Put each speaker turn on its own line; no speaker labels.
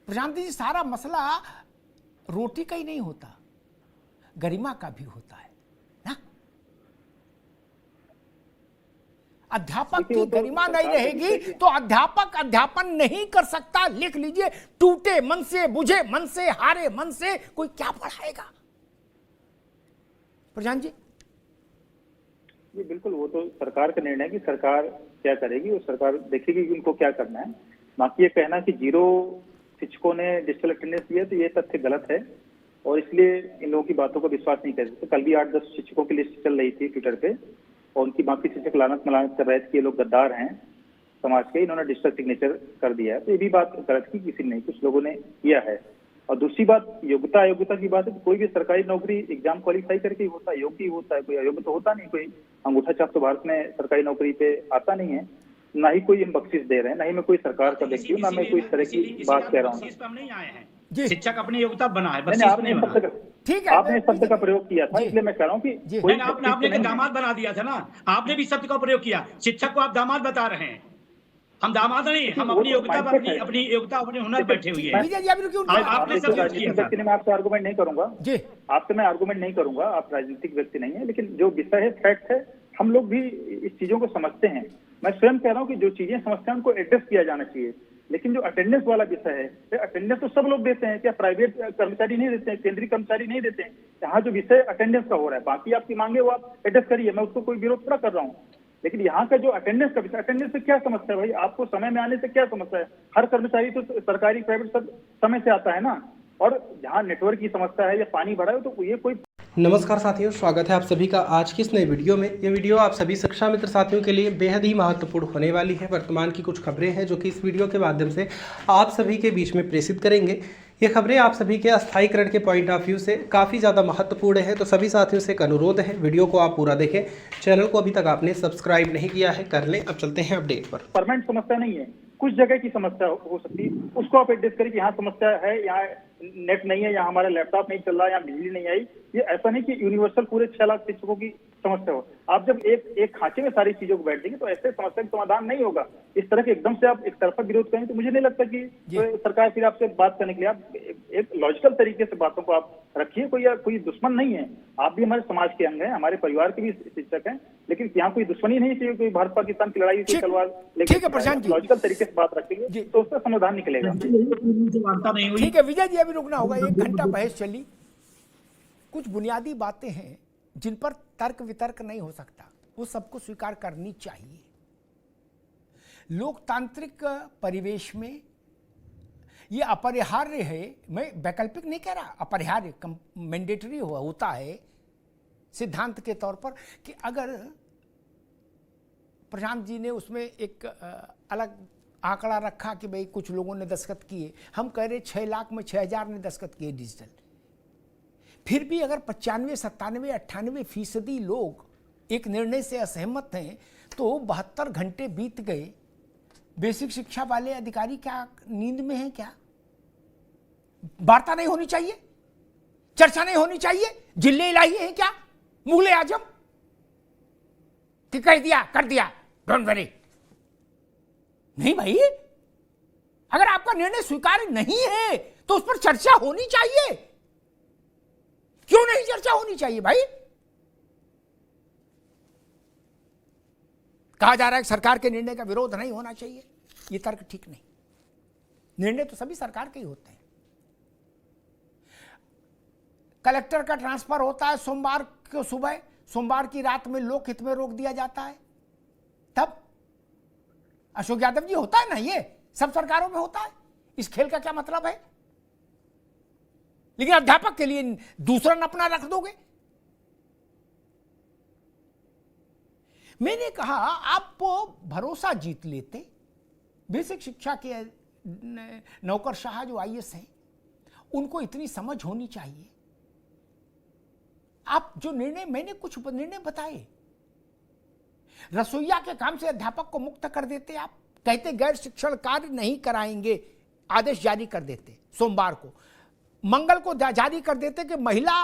प्रशांत जी, सारा मसला रोटी का ही नहीं होता, गरिमा का भी होता है ना। अध्यापक की गरिमा नहीं रहेगी तो अध्यापक अध्यापन नहीं कर सकता। लिख लीजिए, टूटे मन से, बुझे मन से, हारे मन से कोई क्या पढ़ाएगा। प्रशांत जी।
जी बिल्कुल, वो तो सरकार का निर्णय है कि सरकार क्या करेगी, वो सरकार देखेगी कि उनको क्या करना है। बाकी ये कहना कि 0 शिक्षकों ने डिजिटल अटेंडेंस दिया, तो ये तथ्य गलत है और इसलिए इन लोगों की बातों का विश्वास नहीं कर सकते। कल भी 8-10 शिक्षकों की लिस्ट चल रही थी ट्विटर पे और उनकी बाकी शिक्षक लानत मलानत कर रहे थे कि ये लोग गद्दार हैं समाज के, इन्होंने डिजिटल सिग्नेचर कर दिया है। तो ये भी बात गलत की, किसी ने, कुछ लोगों ने किया है। और दूसरी बात, योग्यता अयोग्यता की बात है तो कोई भी सरकारी नौकरी एग्जाम क्वालिफाई करके ही होता है, योग्य ही होता है, कोई अयोग्य तो होता नहीं। कोई अंगूठा छाप तो भारत में सरकारी नौकरी पे आता नहीं है, ना ही कोई हम बख्शिश दे रहे हैं, ना ही मैं कोई सरकार का व्यक्ति हूँ, ना मैं कोई इस तरह की बात कह रहा हूँ।
शिक्षक अपनी योग्यता बना है,
ठीक है,
आपने शब्द का प्रयोग किया था, इसलिए मैं कह रहा हूँ कि
आपने दामाद बना दिया था ना, आपने भी शब्द का प्रयोग किया। शिक्षक को आप दामाद बता रहे हैं, हम दामाद नहीं, हम अपनी योग्यता अपने हुनर बैठे हुए हैं।
आपने व्यक्ति ने, मैं आपसे आर्गुमेंट नहीं करूंगा, आपसे मैं आर्गुमेंट नहीं करूंगा, आप राजनीतिक व्यक्ति नहीं है, लेकिन जो विषय है, फैक्ट है, हम लोग भी इस चीजों को समझते हैं। मैं स्वयं कह रहा हूँ कि जो चीजें समझते हैं उनको एड्रेस किया जाना चाहिए। लेकिन जो अटेंडेंस वाला विषय है, अटेंडेंस तो सब लोग देते हैं, क्या प्राइवेट कर्मचारी नहीं देते हैं, केंद्रीय कर्मचारी नहीं देते हैं? यहाँ जो विषय अटेंडेंस का हो रहा है, बाकी आपकी मांगे वो आप एड्रेस करिए, मैं उसको कोई विरोध थोड़ा कर रहा हूँ। लेकिन यहाँ का जो अटेंडेंस का विषय, अटेंडेंस से क्या समस्या है भाई? आपको समय में आने से क्या समस्या है? हर कर्मचारी तो सरकारी प्राइवेट सब समय से आता है ना। और जहाँ नेटवर्क की समस्या है या पानी भरा है तो ये कोई।
नमस्कार साथियों, स्वागत है आप सभी का आज की इस नई वीडियो में। ये वीडियो आप सभी शिक्षा मित्र साथियों के लिए बेहद ही महत्वपूर्ण होने वाली है। वर्तमान की कुछ खबरें हैं जो कि इस वीडियो के माध्यम से आप सभी के बीच में प्रेषित करेंगे। ये खबरें आप सभी के अस्थायीकरण के पॉइंट ऑफ व्यू से काफ़ी ज़्यादा महत्वपूर्ण है, तो सभी साथियों से एक अनुरोध है, वीडियो को आप पूरा देखें। चैनल को अभी तक आपने सब्सक्राइब नहीं किया है, कर लें। अब चलते हैं अपडेट पर।
परमानेंट समस्या नहीं है, कुछ जगह की समस्या हो सकती है, उसको आप एडजस्ट करें कि यहाँ समस्या है, यहाँ नेट नहीं है, यहाँ हमारा लैपटॉप नहीं चल रहा, यहाँ बिजली नहीं आई। ये ऐसा नहीं कि यूनिवर्सल पूरे 6 लाख शिक्षकों की समस्या हो। आप जब एक खांचे में सारी चीजों को बैठ देंगे तो ऐसे समस्या का समाधान नहीं होगा। इस तरह के एकदम से आप एक तरफा विरोध करेंगे तो मुझे नहीं लगता कि सरकार फिर आपसे बात करने के लिए, आप एक लॉजिकल तरीके से बातों को आप रखिए। कोई दुश्मन नहीं है, आप भी हमारे समाज के अंग हैं, हमारे परिवार के भी शिक्षक हैं, लेकिन यहाँ कोई दुश्मनी नहीं चाहिए, कोई भारत पाकिस्तान की लड़ाई की तलवार, लेकिन लॉजिकल तरीके से बात रखेंगे तो उसका समाधान निकलेगा।
ठीक है विजय जी, अभी रुकना होगा, 1 घंटा बहस चली। कुछ बुनियादी बातें हैं जिन पर तर्क वितर्क नहीं हो सकता, वो सबको स्वीकार करनी चाहिए। लोकतांत्रिक परिवेश में ये अपरिहार्य है, मैं वैकल्पिक नहीं कह रहा, अपरिहार्य मैंडेटरी होता है सिद्धांत के तौर पर कि अगर प्रशांत जी ने उसमें एक अलग आंकड़ा रखा कि भाई कुछ लोगों ने दस्तखत किए, हम कह रहे 6 लाख में 6,000 ने दस्तखत किए डिजिटल, फिर भी अगर 95, 97, 98% लोग एक निर्णय से असहमत हैं तो 72 घंटे बीत गए। बेसिक शिक्षा वाले अधिकारी क्या नींद में हैं? क्या वार्ता नहीं होनी चाहिए? चर्चा नहीं होनी चाहिए? जिले इलाही हैं क्या? मुगले आजम कि कह दिया कर दिया, डोंट वरी? नहीं भाई, अगर आपका निर्णय स्वीकार्य नहीं है तो उस पर चर्चा होनी चाहिए। क्यों नहीं चर्चा होनी चाहिए भाई? कहा जा रहा है कि सरकार के निर्णय का विरोध नहीं होना चाहिए, यह तर्क ठीक नहीं। निर्णय तो सभी सरकार के ही होते हैं। कलेक्टर का ट्रांसफर होता है सोमवार को सुबह, सोमवार की रात में लोक हित में रोक दिया जाता है, तब अशोक यादव जी होता है ना, ये सब सरकारों में होता है। इस खेल का क्या मतलब है? लेकिन अध्यापक के लिए दूसरा अपना रख दोगे। मैंने कहा आप भरोसा जीत लेते। बेसिक शिक्षा के नौकरशाह जो आईएएस हैं उनको इतनी समझ होनी चाहिए। आप जो निर्णय, मैंने कुछ निर्णय बताए, रसोईया के काम से अध्यापक को मुक्त कर देते, आप कहते गैर शिक्षण कार्य नहीं कराएंगे, आदेश जारी कर देते सोमवार को, मंगल को जारी कर देते कि महिला